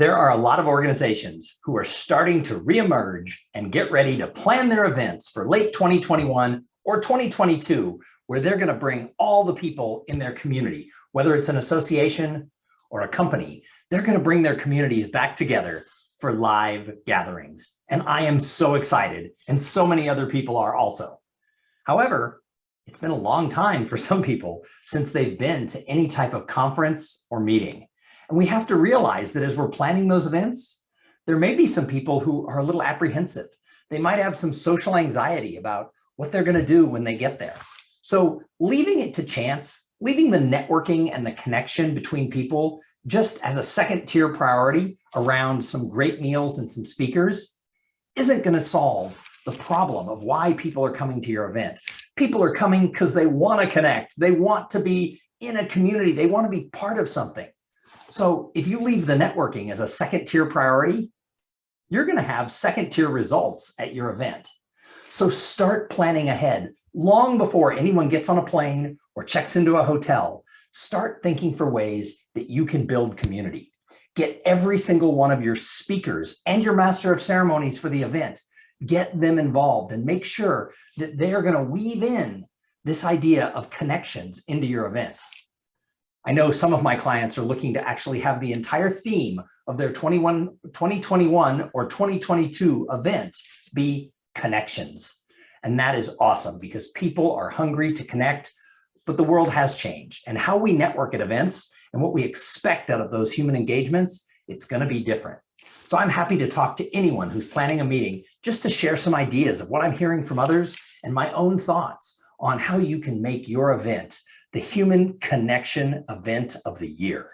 There are a lot of organizations who are starting to reemerge and get ready to plan their events for late 2021 or 2022, where they're going to bring all the people in their community, whether it's an association or a company, they're going to bring their communities back together for live gatherings. And I am so excited, and so many other people are also. However, it's been a long time for some people since they've been to any type of conference or meeting. And we have to realize that as we're planning those events, there may be some people who are a little apprehensive. They might have some social anxiety about what they're going to do when they get there. So leaving it to chance, leaving the networking and the connection between people just as a second tier priority around some great meals and some speakers isn't going to solve the problem of why people are coming to your event. People are coming because they want to connect. They want to be in a community. They want to be part of something. So if you leave the networking as a second tier priority, you're going to have second tier results at your event. So start planning ahead long before anyone gets on a plane or checks into a hotel. Start thinking for ways that you can build community. Get every single one of your speakers and your master of ceremonies for the event. Get them involved and make sure that they are going to weave in this idea of connections into your event. I know some of my clients are looking to actually have the entire theme of their 2021 or 2022 event be connections. And that is awesome because people are hungry to connect, but the world has changed. And how we network at events and what we expect out of those human engagements, it's going to be different. So I'm happy to talk to anyone who's planning a meeting just to share some ideas of what I'm hearing from others and my own thoughts on how you can make your event the human connection event of the year.